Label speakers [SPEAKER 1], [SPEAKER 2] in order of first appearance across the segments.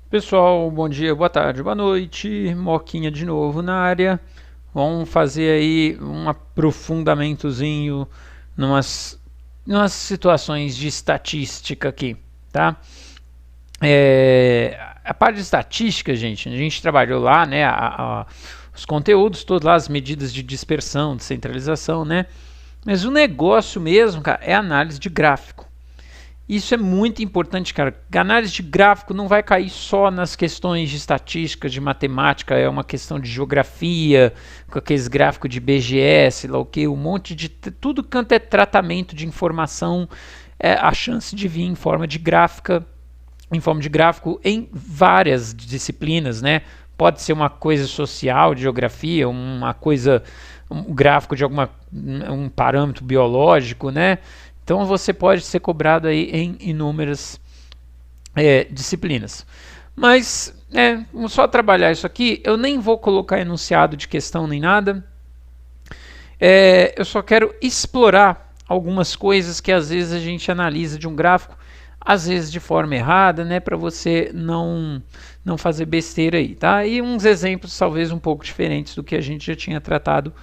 [SPEAKER 1] Pessoal, bom dia, boa tarde, boa noite, Moquinha de novo na área. Vamos fazer aí um aprofundamentozinho numas situações de estatística aqui, tá? A parte de estatística, gente, a gente trabalhou lá, né, os conteúdos todos lá, as medidas de dispersão, de centralização, né? Mas o negócio mesmo, cara, é análise de gráfico. Isso é muito importante, cara. A análise de gráfico não vai cair só nas questões de estatística, de matemática, é uma questão de geografia, com aqueles gráficos de BGS, lá o que, um monte de... Tudo quanto é tratamento de informação, a chance de vir em forma de gráfico em várias disciplinas, né? Pode ser uma coisa social, de geografia, um gráfico de um parâmetro biológico, né? Então você pode ser cobrado aí em inúmeras disciplinas. Mas vamos só trabalhar isso aqui. Eu nem vou colocar enunciado de questão nem nada. Eu só quero explorar algumas coisas que às vezes a gente analisa de um gráfico, às vezes de forma errada, né, para você não fazer besteira aí, tá? E uns exemplos talvez um pouco diferentes do que a gente já tinha tratado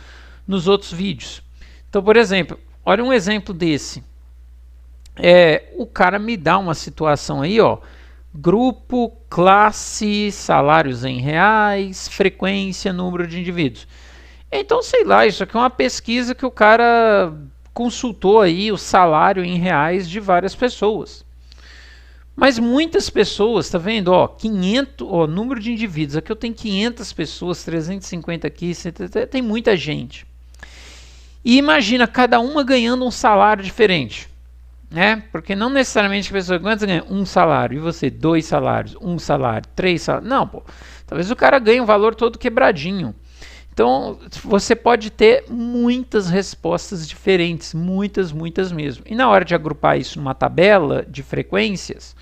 [SPEAKER 1] nos outros vídeos. Então, por exemplo, olha um exemplo desse. O cara me dá uma situação aí, ó, grupo, classe, salários em reais, frequência, número de indivíduos. Então, sei lá, isso aqui é uma pesquisa que o cara consultou aí o salário em reais de várias pessoas. Mas muitas pessoas, tá vendo? Ó, 500, ó, número de indivíduos. Aqui eu tenho 500 pessoas, 350 aqui, tem muita gente. E imagina cada uma ganhando um salário diferente, né? Porque não necessariamente a pessoa ganha um salário, e você 2 salários, 1 salário, 3 salários. Não, pô. Talvez o cara ganhe um valor todo quebradinho. Então, você pode ter muitas respostas diferentes, muitas mesmo. E na hora de agrupar isso numa tabela de frequências,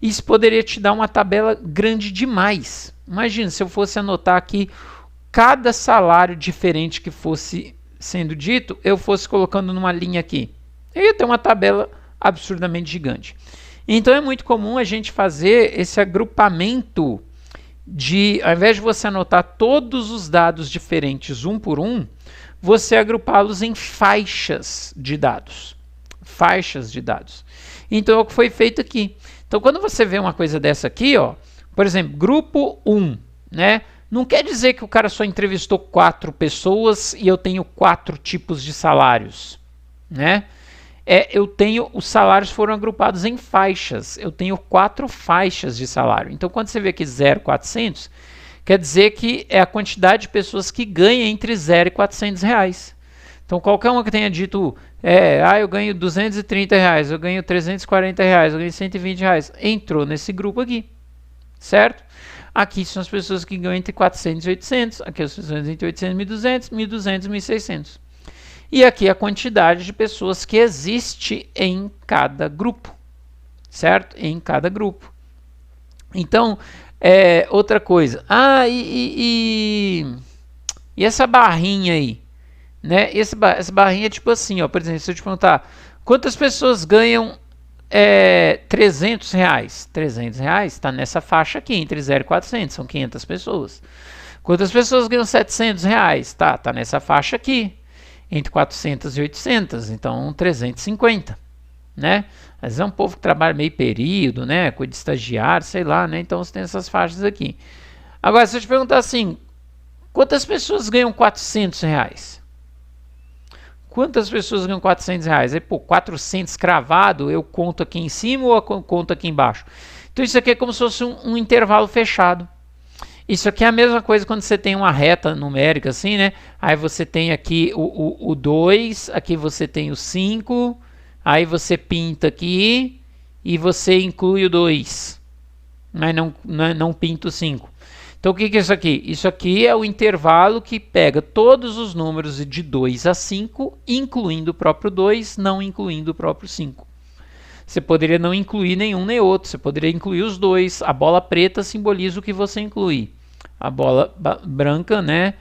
[SPEAKER 1] isso poderia te dar uma tabela grande demais. Imagina, se eu fosse anotar aqui cada salário diferente que fosse sendo dito, eu fosse colocando numa linha aqui. Eu ia ter uma tabela absurdamente gigante. Então, é muito comum a gente fazer esse agrupamento ao invés de você anotar todos os dados diferentes um por um, você agrupá-los em faixas de dados. Faixas de dados. Então é o que foi feito aqui. Então quando você vê uma coisa dessa aqui, ó, por exemplo, grupo 1, né? Não quer dizer que o cara só entrevistou 4 pessoas e eu tenho 4 tipos de salários, né? Os salários foram agrupados em faixas. Eu tenho 4 faixas de salário. Então, quando você vê aqui 0,400, quer dizer que é a quantidade de pessoas que ganham entre 0 e 400 reais. Então, qualquer uma que tenha dito, eu ganho 230 reais, eu ganho 340 reais, eu ganho 120 reais, entrou nesse grupo aqui, certo? Aqui são as pessoas que ganham entre 400 e 800, aqui as pessoas entre 800 e 1.200, 1.200 e 1.600. E aqui a quantidade de pessoas que existe em cada grupo, certo? Em cada grupo. Então, outra coisa. E essa barrinha aí? Né? Essa barrinha é tipo assim, ó, por exemplo, se eu te perguntar, quantas pessoas ganham 300 reais? 300 reais está nessa faixa aqui, entre 0 e 400, são 500 pessoas. Quantas pessoas ganham 700 reais? Tá nessa faixa aqui, entre 400 e 800, então 350, né? Mas é um povo que trabalha meio período, né? Cuida de estagiário, sei lá, né? Então você tem essas faixas aqui. Agora, se eu te perguntar assim, quantas pessoas ganham 400 reais? Quantas pessoas ganham 400 reais? Aí, 400 cravado, eu conto aqui em cima ou eu conto aqui embaixo? Então isso aqui é como se fosse um intervalo fechado. Isso aqui é a mesma coisa quando você tem uma reta numérica assim, né? Aí você tem aqui o 2, aqui você tem o 5, aí você pinta aqui e você inclui o 2, mas não pinta o 5. Então o que é isso aqui? Isso aqui é o intervalo que pega todos os números de 2 a 5, incluindo o próprio 2, não incluindo o próprio 5. Você poderia não incluir nenhum nem outro, você poderia incluir os dois. A bola preta simboliza o que você inclui. A bola branca, né,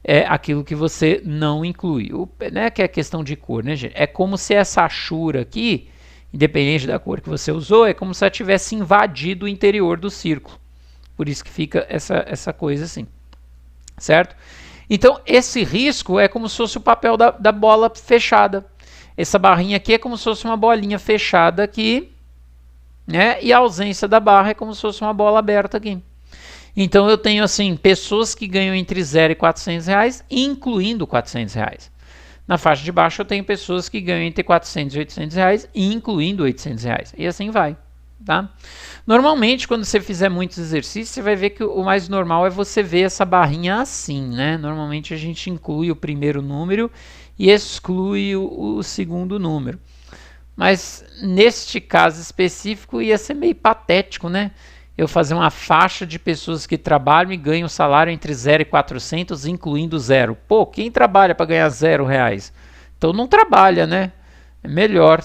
[SPEAKER 1] é aquilo que você não inclui. Não é que é questão de cor, né, gente? É como se essa achura aqui, independente da cor que você usou, é como se ela tivesse invadido o interior do círculo. Por isso que fica essa coisa assim, certo? Então, esse risco é como se fosse o papel da bola fechada. Essa barrinha aqui é como se fosse uma bolinha fechada aqui, né? E a ausência da barra é como se fosse uma bola aberta aqui. Então, eu tenho, assim, pessoas que ganham entre 0 e 400 reais, incluindo 400 reais. Na faixa de baixo, eu tenho pessoas que ganham entre 400 e 800 reais, incluindo 800 reais. E assim vai, tá? Normalmente, quando você fizer muitos exercícios, você vai ver que o mais normal é você ver essa barrinha assim, né? Normalmente, a gente inclui o primeiro número e exclui o segundo número. Mas, neste caso específico, ia ser meio patético, né? Eu fazer uma faixa de pessoas que trabalham e ganham salário entre 0 e 400, incluindo 0. Pô, quem trabalha para ganhar 0 reais? Então não trabalha, né? É melhor,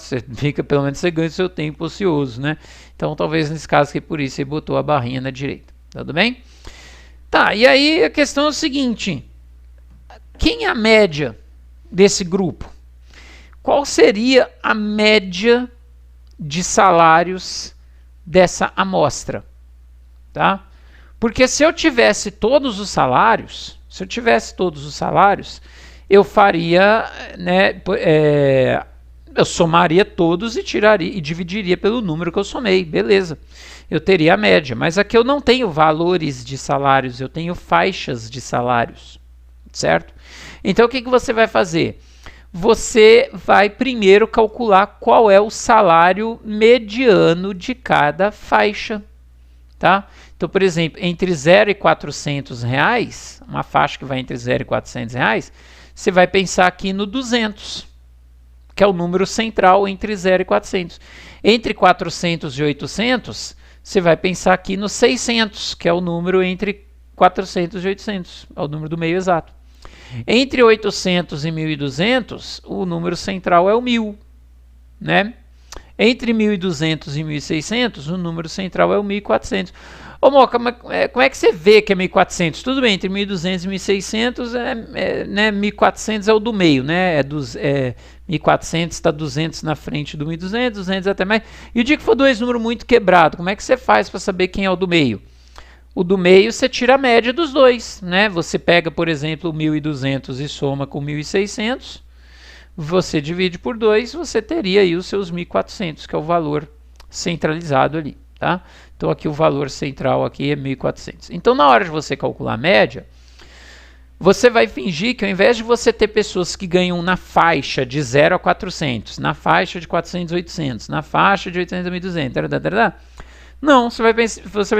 [SPEAKER 1] pelo menos você ganha o seu tempo ocioso, né? Então talvez nesse caso aqui por isso você botou a barrinha na direita. Tudo bem? Tá, e aí a questão é o seguinte. Quem é a média desse grupo? Qual seria a média de salários dessa amostra? Tá? Porque se eu tivesse todos os salários, eu faria, né, eu somaria todos e tiraria e dividiria pelo número que eu somei, beleza? Eu teria a média, mas aqui eu não tenho valores de salários, eu tenho faixas de salários, certo? Então o que você vai fazer? Você vai primeiro calcular qual é o salário mediano de cada faixa. Tá? Então, por exemplo, entre 0 e 400 reais, uma faixa que vai entre 0 e 400 reais, você vai pensar aqui no 200, que é o número central entre 0 e 400. Entre 400 e 800, você vai pensar aqui no 600, que é o número entre 400 e 800, é o número do meio exato. Entre 800 e 1.200, o número central é o 1.000, né? Entre 1.200 e 1.600, o número central é o 1.400. Ô, Moca, como é que você vê que é 1.400? Tudo bem, entre 1.200 e 1.600, né, 1.400 é o do meio, né? 1.400 está 200 na frente do 1.200, 200 até mais. E o dia que for dois números muito quebrados, como é que você faz para saber quem é o do meio? O do meio você tira a média dos dois, né? Você pega, por exemplo, o 1.200 e soma com 1.600. Você divide por 2, você teria aí os seus 1.400, que é o valor centralizado ali, tá? Então aqui o valor central aqui é 1.400. Então na hora de você calcular a média, você vai fingir que ao invés de você ter pessoas que ganham na faixa de 0 a 400, na faixa de 400 a 800, na faixa de 800 a 1.200, não, você vai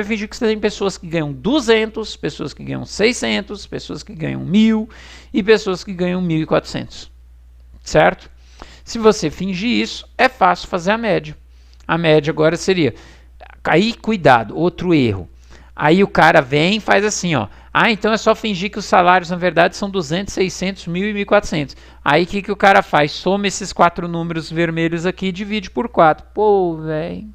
[SPEAKER 1] fingir que você tem pessoas que ganham 200, pessoas que ganham 600, pessoas que ganham 1.000 e pessoas que ganham 1.400. Certo? Se você fingir isso, é fácil fazer a média. A média agora seria... Aí, cuidado, outro erro. Aí o cara vem e faz assim, ó. Ah, então é só fingir que os salários, na verdade, são 200, 600, 1.000 e 1.400. Aí o que o cara faz? Soma esses 4 números vermelhos aqui e divide por 4. Pô, velho.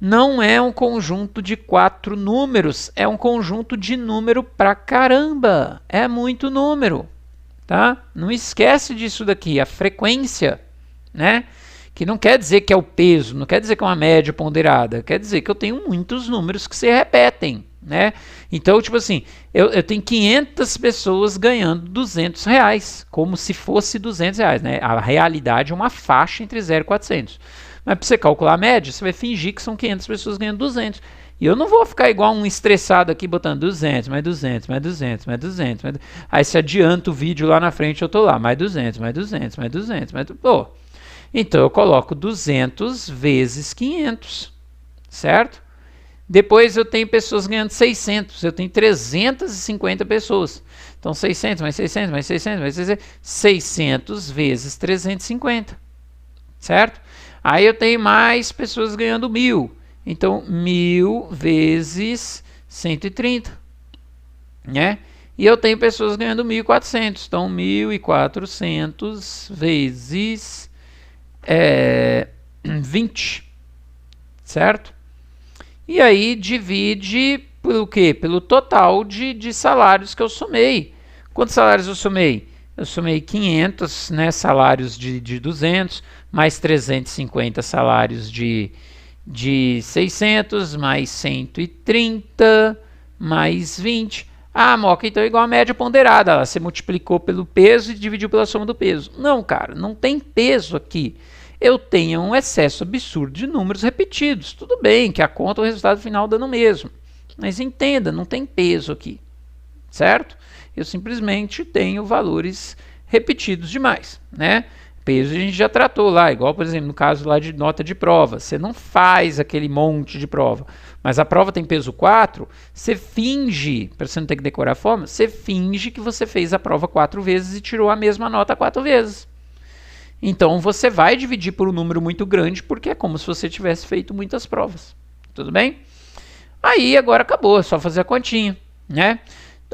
[SPEAKER 1] Não é um conjunto de 4 números. É um conjunto de número pra caramba. É muito número. Tá? Não esquece disso daqui, a frequência, né? Que não quer dizer que é o peso, não quer dizer que é uma média ponderada, quer dizer que eu tenho muitos números que se repetem, né? Então, tipo assim, eu tenho 500 pessoas ganhando 200 reais, como se fosse 200 reais, né? A realidade é uma faixa entre 0 e 400. Mas para você calcular a média, você vai fingir que são 500 pessoas ganhando 200. E eu não vou ficar igual um estressado aqui botando 200, mais 200, mais 200, mais 200. Aí se adianta o vídeo lá na frente, eu tô lá, mais 200, mais 200, mais 200, mais... Pô, então eu coloco 200 vezes 500, certo? Depois eu tenho pessoas ganhando 600, eu tenho 350 pessoas. Então 600, mais 600, mais 600, mais 600, 600 vezes 350, certo? Aí eu tenho mais pessoas ganhando 1.000. Então, 1.000 vezes 130, né? E eu tenho pessoas ganhando 1.400. Então, 1.400 vezes 20, certo? E aí, divide pelo quê? Pelo total de salários que eu somei. Quantos salários eu somei? Eu somei 500, né, salários de 200, mais 350 salários de 600, mais 130, mais 20. Ah, Moca, então é igual a média ponderada. Você multiplicou pelo peso e dividiu pela soma do peso. Não, cara, não tem peso aqui. Eu tenho um excesso absurdo de números repetidos. Tudo bem que a conta, o resultado final dando o mesmo. Mas entenda, não tem peso aqui, certo? Eu simplesmente tenho valores repetidos demais, né? Peso a gente já tratou lá, igual, por exemplo, no caso lá de nota de prova. Você não faz aquele monte de prova, mas a prova tem peso 4, você finge, para você não ter que decorar a forma, você finge que você fez a prova 4 vezes e tirou a mesma nota 4 vezes. Então você vai dividir por um número muito grande, porque é como se você tivesse feito muitas provas. Tudo bem? Aí agora acabou, é só fazer a continha, né?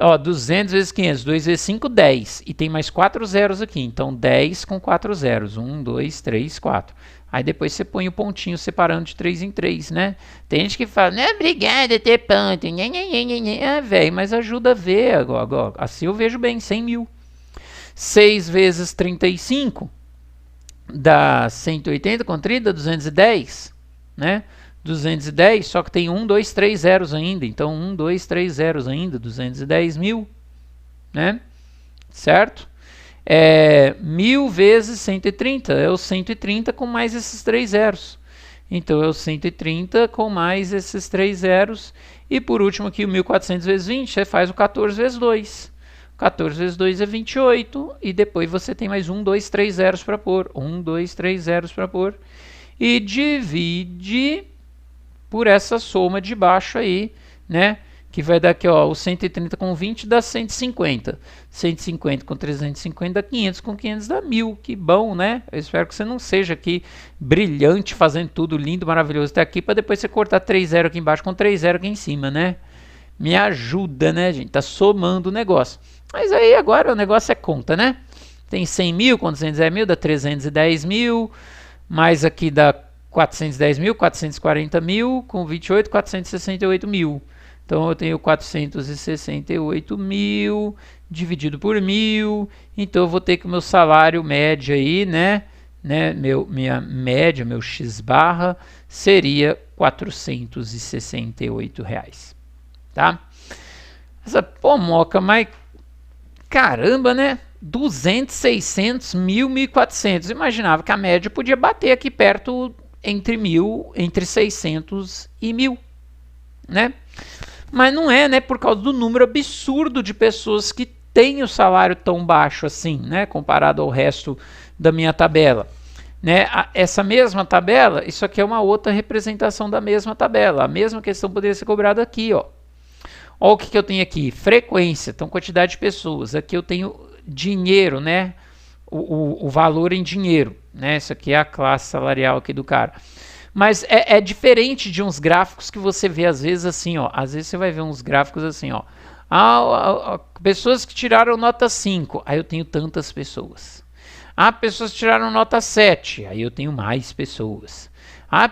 [SPEAKER 1] Ó, 200 vezes 500, 2 vezes 5, 10. E tem mais 4 zeros aqui. Então, 10 com 4 zeros. 1, 2, 3, 4. Aí depois você põe o pontinho separando de 3 em 3, né? Tem gente que fala, não, obrigado a ter ponto. É, velho, mas ajuda a ver agora. Assim eu vejo bem, 100 mil. 6 vezes 35 dá 180 com 30, 210, né? 210, só que tem 1, 2, 3 zeros ainda. Então, 1, 2, 3 zeros ainda. 210 mil, né? Certo? 1000 vezes 130. É o 130 com mais esses 3 zeros. Então, é o 130 com mais esses 3 zeros. E, por último, aqui o 1400 vezes 20. Você faz o 14 vezes 2. 14 vezes 2 é 28. E depois você tem mais 1, 2, 3 zeros para pôr. 1, 2, 3 zeros para pôr. E divide por essa soma de baixo aí, né? Que vai dar aqui, ó, o 130 com 20 dá 150. 150 com 350 dá 500, com 500 dá 1000. Que bom, né? Eu espero que você não seja aqui brilhante, fazendo tudo lindo, maravilhoso até aqui, para depois você cortar 3 zeros aqui embaixo com 3 zeros aqui em cima, né? Me ajuda, né, gente? Tá somando o negócio. Mas aí agora o negócio é conta, né? Tem 100 mil, com 210 mil dá 310 mil, mais aqui dá 410 mil, 440 mil, com 28, 468 mil. Então eu tenho 468 mil dividido por 1000. Então eu vou ter que o meu salário médio aí, né? Minha média, meu X barra, seria R$ 468. Tá? Essa Moca, mas caramba, né? 200, 600, 1000, 1400. Eu imaginava que a média podia bater aqui perto entre 600 e 1000, né? Mas não é, né? Por causa do número absurdo de pessoas que têm o salário tão baixo assim, né? Comparado ao resto da minha tabela, né? Essa mesma tabela, isso aqui é uma outra representação da mesma tabela. A mesma questão poderia ser cobrada aqui, ó. Olha o que eu tenho aqui, frequência, então quantidade de pessoas. Aqui eu tenho dinheiro, né? O valor em dinheiro, né? Isso aqui é a classe salarial aqui do cara. Mas é diferente de uns gráficos que você vê às vezes assim, ó. Às vezes você vai ver uns gráficos assim, ó. Pessoas que tiraram nota 5, aí eu tenho tantas pessoas. Pessoas que tiraram nota 7, aí eu tenho mais pessoas.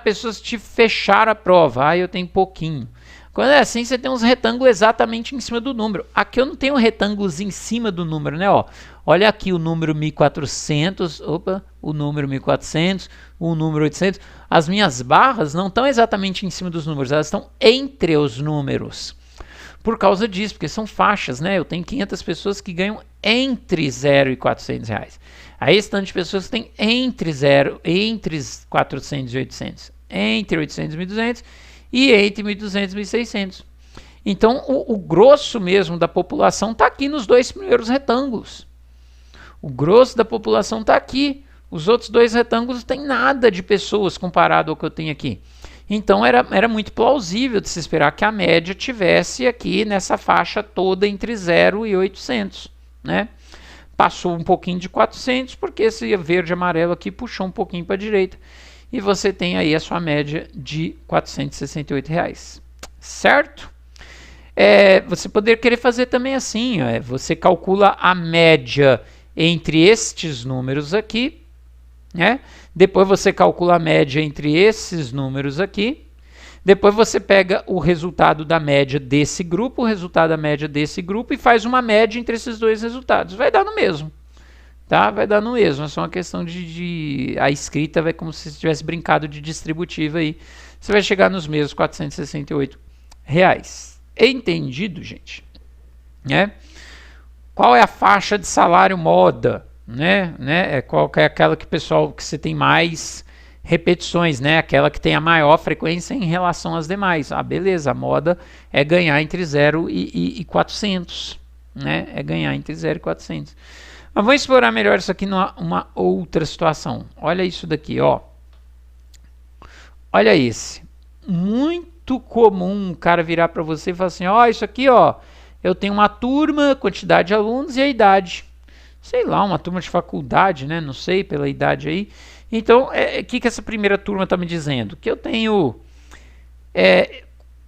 [SPEAKER 1] Pessoas que fecharam a prova, aí eu tenho pouquinho. Quando é assim, você tem uns retângulos exatamente em cima do número. Aqui eu não tenho retângulos em cima do número, né? Ó, olha aqui o número 1400, o número 1400, o número 800. As minhas barras não estão exatamente em cima dos números, elas estão entre os números. Por causa disso, porque são faixas, né? Eu tenho 500 pessoas que ganham entre 0 e 400 reais. Aí esse tanto de pessoas que tem entre 400 e 800, entre 800 e 1.200 e entre 1.200 e 1.600. Então, o grosso mesmo da população está aqui nos dois primeiros retângulos. O grosso da população está aqui. Os outros dois retângulos não tem nada de pessoas comparado ao que eu tenho aqui. Então, era muito plausível de se esperar que a média tivesse aqui nessa faixa toda entre 0 e 800, né? Passou um pouquinho de 400, porque esse verde e amarelo aqui puxou um pouquinho para a direita. E você tem aí a sua média de R$ 468, certo? Você poderia querer fazer também assim, você calcula a média entre estes números aqui, né? Depois você calcula a média entre esses números aqui, Depois você pega o resultado da média desse grupo, o resultado da média desse grupo e faz uma média entre esses dois resultados. Vai dar no mesmo. Tá? Vai dar no mesmo. É só uma questão de a escrita vai como se tivesse brincado de distributiva aí. Você vai chegar nos mesmos R$ 468. Entendido, gente? Né? Qual é a faixa de salário moda? Né? Qual é aquela que pessoal que você tem mais repetições, né? Aquela que tem a maior frequência em relação às demais. Ah, beleza, a moda é ganhar entre 0 e 400, né? É ganhar entre 0 e 400. Mas vamos explorar melhor isso aqui numa outra situação. Olha isso daqui, ó. Olha esse. Muito comum um cara virar para você e falar assim, ó, isso aqui, ó, eu tenho uma turma, quantidade de alunos e a idade. Sei lá, uma turma de faculdade, né? Não sei, pela idade aí. Então, o que essa primeira turma está me dizendo? Que eu tenho,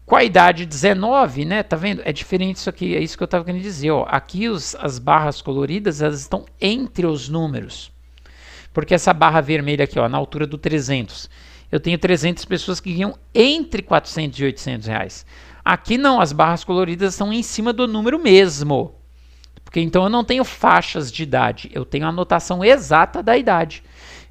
[SPEAKER 1] com a idade 19, né? Tá vendo? É diferente isso aqui, é isso que eu estava querendo dizer. Ó. Aqui as barras coloridas, elas estão entre os números. Porque essa barra vermelha aqui, ó, na altura do 300, eu tenho 300 pessoas que ganham entre 400 e 800 reais. Aqui não, as barras coloridas estão em cima do número mesmo. Porque então eu não tenho faixas de idade, eu tenho a anotação exata da idade.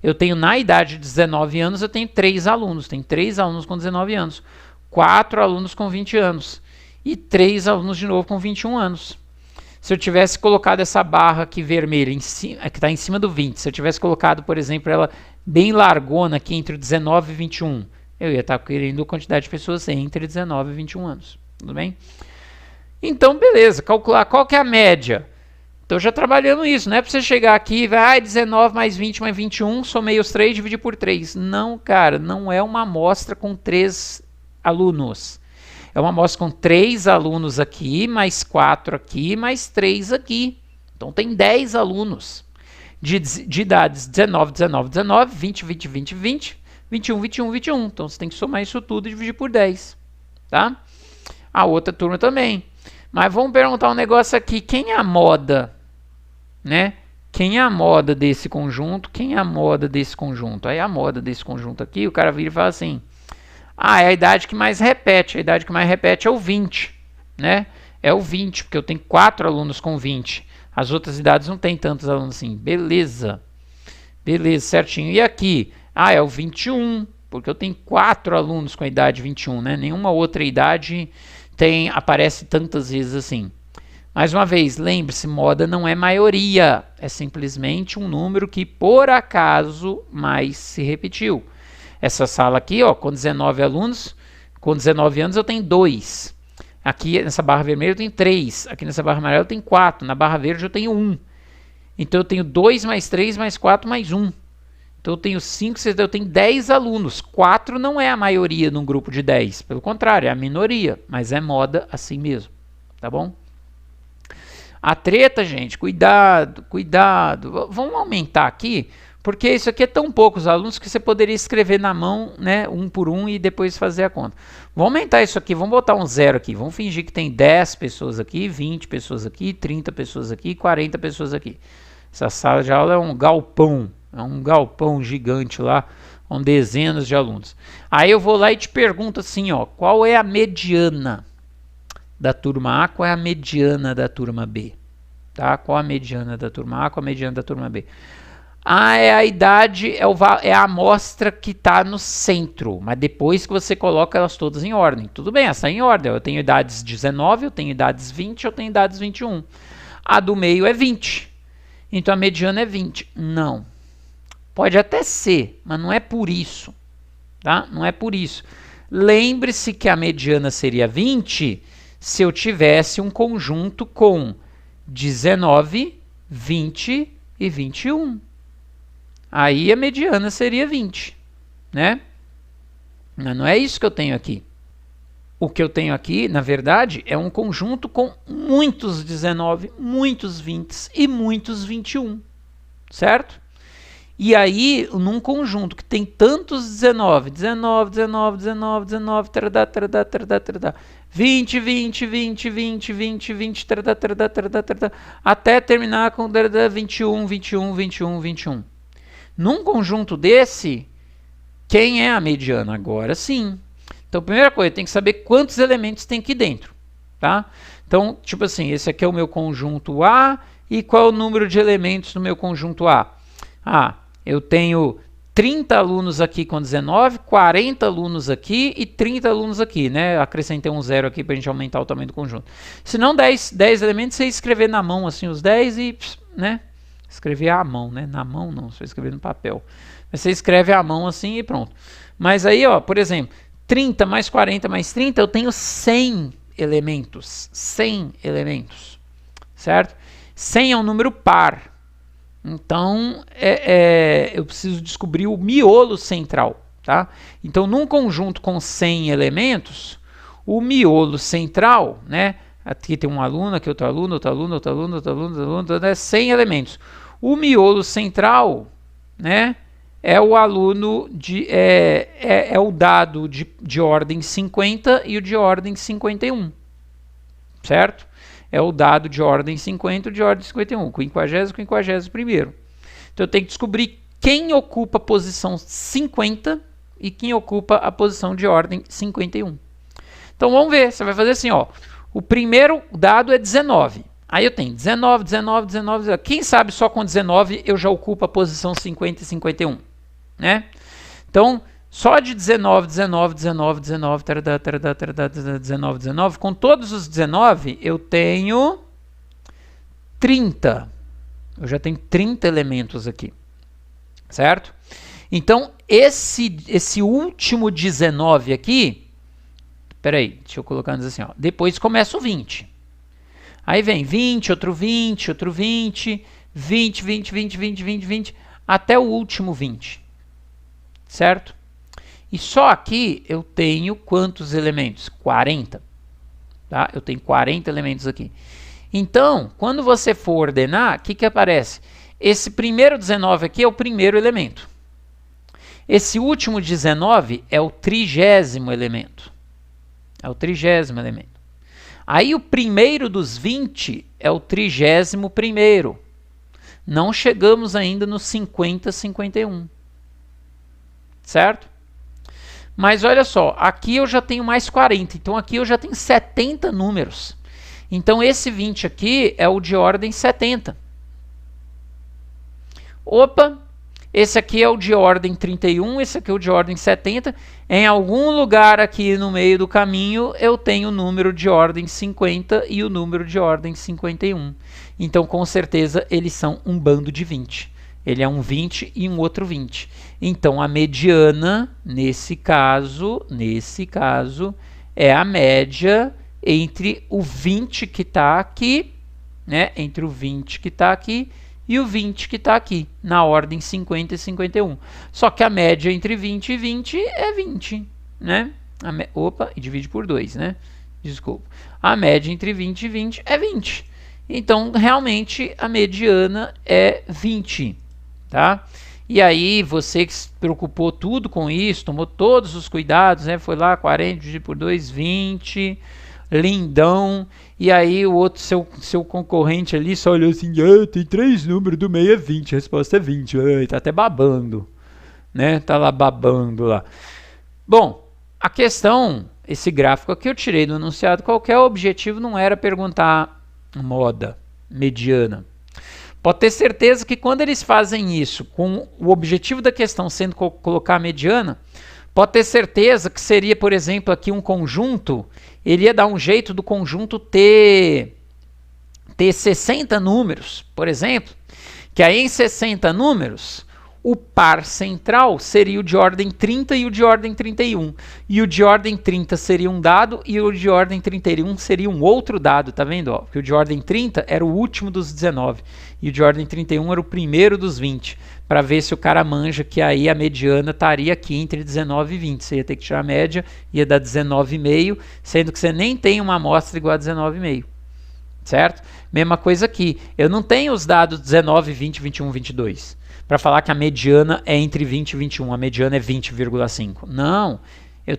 [SPEAKER 1] Eu tenho na idade de 19 anos, eu tenho 3 alunos. Tem 3 alunos com 19 anos, 4 alunos com 20 anos e 3 alunos de novo com 21 anos. Se eu tivesse colocado essa barra aqui vermelha, em cima, que está em cima do 20, se eu tivesse colocado, por exemplo, ela bem largona aqui entre 19 e 21, eu ia estar querendo a quantidade de pessoas entre 19 e 21 anos. Tudo bem? Então, beleza, calcular qual que é a média. Então já trabalhamos isso, não é para você chegar aqui e vai 19 mais 20 mais 21, somei os 3, dividi por 3. Não, cara, não é uma amostra com 3 alunos. É uma amostra com 3 alunos aqui, mais 4 aqui, mais 3 aqui. Então tem 10 alunos de idades 19, 19, 19, 20, 20, 20, 20, 21, 21, 21. Então você tem que somar isso tudo e dividir por 10. Tá? A outra turma também. Mas vamos perguntar um negócio aqui. Quem é a moda? Né? Quem é a moda desse conjunto? Quem é a moda desse conjunto? Aí a moda desse conjunto aqui, o cara vira e fala assim, é a idade que mais repete. A idade que mais repete é o 20, né? É o 20, porque eu tenho 4 alunos com 20. As outras idades não tem tantos alunos assim. Beleza. Beleza, certinho. E aqui? É o 21, porque eu tenho 4 alunos com a idade 21, né? Nenhuma outra idade aparece tantas vezes assim. Mais uma vez, lembre-se, moda não é maioria, é simplesmente um número que por acaso mais se repetiu. Essa sala aqui, ó, com 19 alunos, com 19 anos eu tenho 2. Aqui nessa barra vermelha eu tenho 3, aqui nessa barra amarela eu tenho 4, na barra verde eu tenho 1. Então eu tenho 2 mais 3 mais 4 mais 1. Então eu tenho 5, eu tenho 10 alunos. 4 não é a maioria num grupo de 10, pelo contrário, é a minoria, mas é moda assim mesmo, tá bom? A treta, gente, cuidado, cuidado. Vamos aumentar aqui, porque isso aqui é tão poucos alunos que você poderia escrever na mão, né, um por um e depois fazer a conta. Vamos aumentar isso aqui, vamos botar um 0 aqui. Vamos fingir que tem 10 pessoas aqui, 20 pessoas aqui, 30 pessoas aqui, 40 pessoas aqui. Essa sala de aula é um galpão gigante lá, com dezenas de alunos. Aí eu vou lá e te pergunto assim, ó, qual é a mediana da turma A, qual é a mediana da turma B? Tá? Qual a mediana da turma A, qual a mediana da turma B? É a idade, é a amostra que está no centro, mas depois que você coloca elas todas em ordem. Tudo bem, essa está em ordem. Eu tenho idades 19, eu tenho idades 20, eu tenho idades 21. A do meio é 20. Então a mediana é 20. Não. Pode até ser, mas não é por isso. Tá? Não é por isso. Lembre-se que a mediana seria 20 se eu tivesse um conjunto com 19, 20 e 21. Aí a mediana seria 20, né? Mas não é isso que eu tenho aqui. O que eu tenho aqui, na verdade, é um conjunto com muitos 19, muitos 20 e muitos 21, certo? E aí, num conjunto que tem tantos 19, 19, 19, 19, 19, taradá, taradá, taradá, taradá, 20, 20, 20, 20, 20, 20, taradá, taradá, taradá, taradá, até terminar com 21, 21, 21, 21. Num conjunto desse, quem é a mediana? Agora sim. Então, primeira coisa, tem que saber quantos elementos tem aqui dentro, tá? Então, tipo assim, esse aqui é o meu conjunto A, e qual é o número de elementos no meu conjunto A? Ah, eu tenho 30 alunos aqui com 19, 40 alunos aqui e 30 alunos aqui, né? Acrescentei um zero aqui para a gente aumentar o tamanho do conjunto. Se não 10 elementos, você escrever na mão assim os 10 e, né? Escrever à mão, né? Na mão não, só escrever no papel. Você escreve à mão assim e pronto. Mas aí, ó, por exemplo, 30 mais 40 mais 30, eu tenho 100 elementos. 100 elementos, certo? 100 é um número par. Então, eu preciso descobrir o miolo central, tá? Então, num conjunto com 100 elementos, o miolo central, né? Aqui tem um aluno, aqui outro aluno, outro aluno, outro aluno, outro aluno, outro aluno, outro aluno, 100 elementos. O miolo central, né? É o aluno é o dado de ordem 50 e o de ordem 51, certo? É o dado de ordem 50 e de ordem 51, 50º, 51º. Então eu tenho que descobrir quem ocupa a posição 50 e quem ocupa a posição de ordem 51. Então vamos ver, você vai fazer assim, ó. O primeiro dado é 19. Aí eu tenho 19, 19, 19, 19. Quem sabe só com 19 eu já ocupo a posição 50 e 51, né? Então, só de 19, 19, 19, 19, 19, 19, com todos os 19, eu tenho 30. Eu já tenho 30 elementos aqui, certo? Então, esse último 19 aqui, peraí, deixa eu colocar assim, ó. Depois começa o 20. Aí vem 20, outro 20, outro 20, 20, 20, 20, 20, 20, 20, até o último 20, certo? E só aqui eu tenho quantos elementos? 40. Tá? Eu tenho 40 elementos aqui. Então, quando você for ordenar, o que aparece? Esse primeiro 19 aqui é o primeiro elemento. Esse último 19 é o 30º elemento. É o 30º elemento. Aí o primeiro dos 20 é o 31º. Não chegamos ainda no 50, 51. Certo? Mas olha só, aqui eu já tenho mais 40, então aqui eu já tenho 70 números. Então esse 20 aqui é o de ordem 70. Opa, esse aqui é o de ordem 31, esse aqui é o de ordem 70. Em algum lugar aqui no meio do caminho eu tenho o número de ordem 50 e o número de ordem 51. Então com certeza eles são um bando de 20. Ele é um 20 e um outro 20. Então, a mediana, nesse caso, é a média entre o 20 que está aqui, né? Entre o 20 que está aqui e o 20 que está aqui, na ordem 50 e 51. Só que a média entre 20 e 20 é 20, né? Opa, e divide por 2, né? Desculpa. A média entre 20 e 20 é 20. Então, realmente, a mediana é 20. Tá? E aí você que se preocupou tudo com isso, tomou todos os cuidados, né? Foi lá 40 dividido por 2, 20, lindão. E aí o outro, seu concorrente ali só olhou assim, tem 3 números, do meio é 20, a resposta é 20. Tá até babando, né? Tá lá babando lá. Bom, a questão, esse gráfico aqui eu tirei do enunciado qualquer, o objetivo não era perguntar moda, mediana. Pode ter certeza que quando eles fazem isso, com o objetivo da questão sendo colocar a mediana, pode ter certeza que seria, por exemplo, aqui um conjunto, ele ia dar um jeito do conjunto ter 60 números, por exemplo, que aí em 60 números, o par central seria o de ordem 30 e o de ordem 31. E o de ordem 30 seria um dado e o de ordem 31 seria um outro dado, tá vendo? Ó, porque o de ordem 30 era o último dos 19 e o de ordem 31 era o primeiro dos 20, para ver se o cara manja que aí a mediana estaria aqui entre 19 e 20. Você ia ter que tirar a média, ia dar 19,5, sendo que você nem tem uma amostra igual a 19,5. Certo? Mesma coisa aqui. Eu não tenho os dados 19, 20, 21, 22. Para falar que a mediana é entre 20 e 21, a mediana é 20,5. Não, eu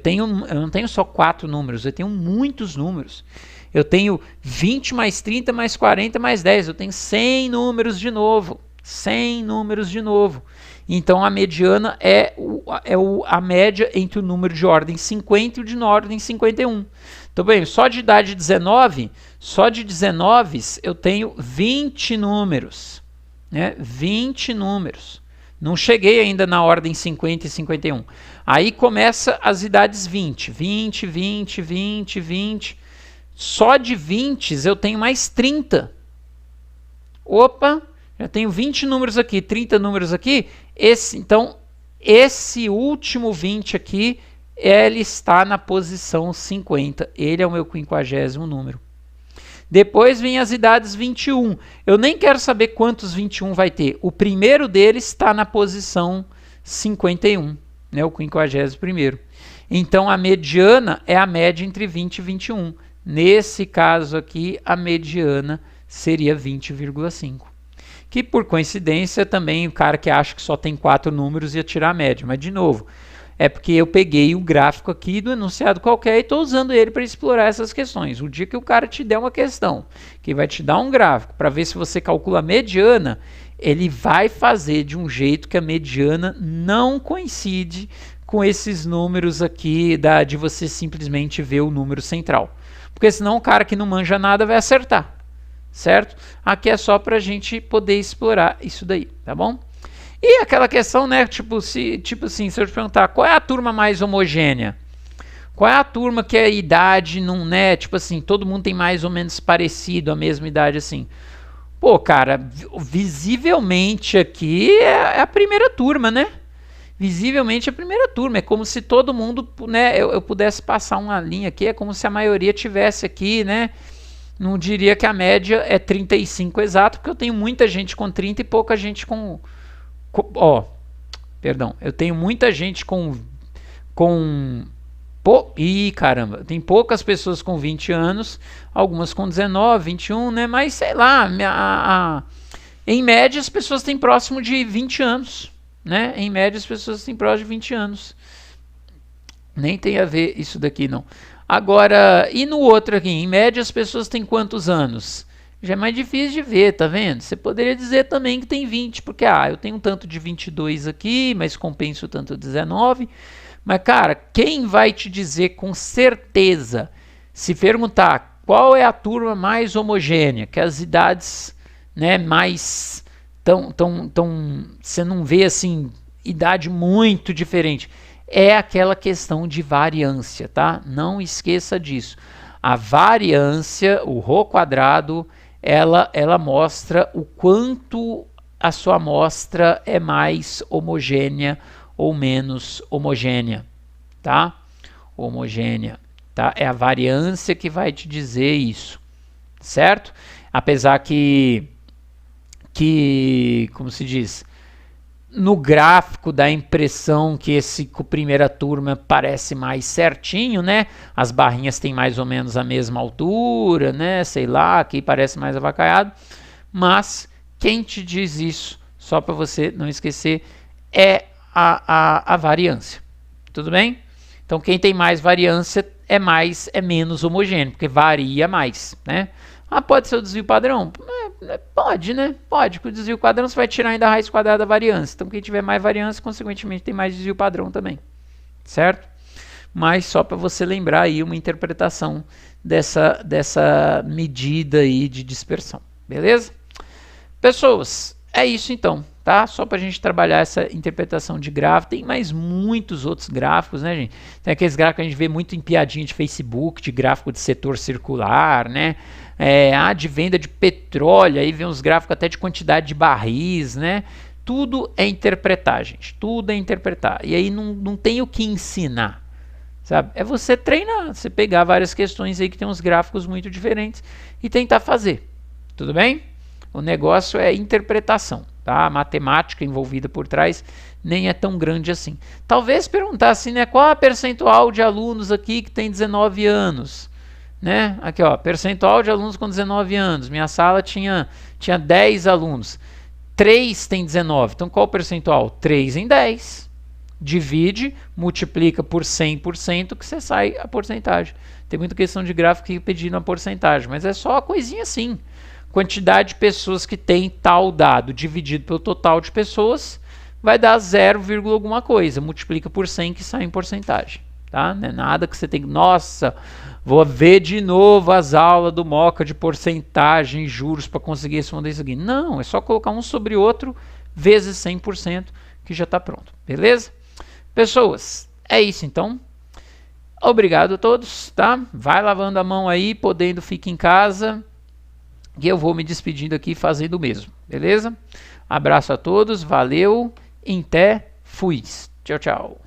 [SPEAKER 1] não tenho só 4 números, eu tenho muitos números. Eu tenho 20 mais 30 mais 40 mais 10, eu tenho 100 números de novo, 100 números de novo. Então a mediana é a média entre o número de ordem 50 e o de ordem 51. Então, bem, só de idade 19, só de 19 eu tenho 20 números. Né? 20 números. Não cheguei ainda na ordem 50 e 51. Aí começa as idades 20. 20, 20, 20, 20. Só de 20 eu tenho mais 30. Opa, já tenho 20 números aqui, 30 números aqui. Então, esse último 20 aqui, ele está na posição 50. Ele é o meu 50º número. Depois vem as idades 21. Eu nem quero saber quantos 21 vai ter. O primeiro deles está na posição 51, né, o 51º. Então, a mediana é a média entre 20 e 21. Nesse caso aqui, a mediana seria 20,5. Que, por coincidência, também o cara que acha que só tem 4 números ia tirar a média. Mas, de novo, é porque eu peguei o gráfico aqui do enunciado qualquer e estou usando ele para explorar essas questões. O dia que o cara te der uma questão, que vai te dar um gráfico para ver se você calcula a mediana, ele vai fazer de um jeito que a mediana não coincide com esses números aqui de você simplesmente ver o número central. Porque senão o cara que não manja nada vai acertar, certo? Aqui é só para a gente poder explorar isso daí, tá bom? E aquela questão, né, tipo assim, se eu te perguntar, qual é a turma mais homogênea? Qual é a turma que a idade não, né, tipo assim, todo mundo tem mais ou menos parecido, a mesma idade assim? Pô, cara, visivelmente aqui é a primeira turma, né? Visivelmente a primeira turma, é como se todo mundo, né, eu pudesse passar uma linha aqui, é como se a maioria tivesse aqui, né? Não diria que a média é 35 exato, porque eu tenho muita gente com 30 e pouca gente eu tenho muita gente caramba, tem poucas pessoas com 20 anos, algumas com 19, 21, né? Mas sei lá, em média as pessoas têm próximo de 20 anos, né? Em média as pessoas têm próximo de 20 anos. Nem tem a ver isso daqui, não. Agora, e no outro aqui, em média as pessoas têm quantos anos? Já é mais difícil de ver, tá vendo? Você poderia dizer também que tem 20, porque eu tenho um tanto de 22 aqui, mas compenso tanto de 19. Mas, cara, quem vai te dizer com certeza, se perguntar qual é a turma mais homogênea, que as idades, né, mais você não vê assim idade muito diferente, é aquela questão de variância, tá? Não esqueça disso. A variância, o Rho quadrado, ela mostra o quanto a sua amostra é mais homogênea ou menos homogênea, tá? Homogênea, tá? É a variância que vai te dizer isso, certo? Apesar que como se diz, no gráfico dá a impressão que esse primeira turma parece mais certinho, né? As barrinhas têm mais ou menos a mesma altura, né? Sei lá, aqui parece mais avacaiado. Mas quem te diz isso, só para você não esquecer, é a variância. Tudo bem? Então quem tem mais variância é menos homogêneo, porque varia mais, né? Pode ser o desvio padrão? Pode, né? Pode, com o desvio padrão você vai tirar ainda a raiz quadrada da variância. Então quem tiver mais variância, consequentemente tem mais desvio padrão também. Certo? Mas só para você lembrar aí uma interpretação dessa medida aí de dispersão. Beleza? Pessoas, é isso então, tá? Só para a gente trabalhar essa interpretação de gráfico. Tem mais muitos outros gráficos, né, gente? Tem aqueles gráficos que a gente vê muito em piadinha de Facebook, de gráfico de setor circular, né? De venda de petróleo, aí vem uns gráficos até de quantidade de barris, né? Tudo é interpretar, gente. Tudo é interpretar. E aí não tem o que ensinar, sabe? É você treinar, você pegar várias questões aí que tem uns gráficos muito diferentes e tentar fazer. Tudo bem? O negócio é interpretação, tá? A matemática envolvida por trás nem é tão grande assim. Talvez perguntar assim, né? Qual a percentual de alunos aqui que tem 19 anos? Né? Aqui, ó, percentual de alunos com 19 anos. Minha sala tinha 10 alunos. 3 tem 19. Então, qual o percentual? 3 em 10. Divide, multiplica por 100% que você sai a porcentagem. Tem muita questão de gráfico que pedindo a porcentagem, mas é só a coisinha assim. quantidade de pessoas que tem tal dado dividido pelo total de pessoas, vai dar 0, alguma coisa. Multiplica por 100 que sai em porcentagem. Tá? Não é nada que você tem que... Nossa, vou ver de novo as aulas do Moca de porcentagem, juros, para conseguir responder isso aqui. Não, é só colocar um sobre o outro, vezes 100%, que já está pronto. Beleza? Pessoas, é isso então. Obrigado a todos, tá? Vai lavando a mão aí, podendo, fique em casa. E eu vou me despedindo aqui fazendo o mesmo, beleza? Abraço a todos, valeu, até, fui. Tchau, tchau.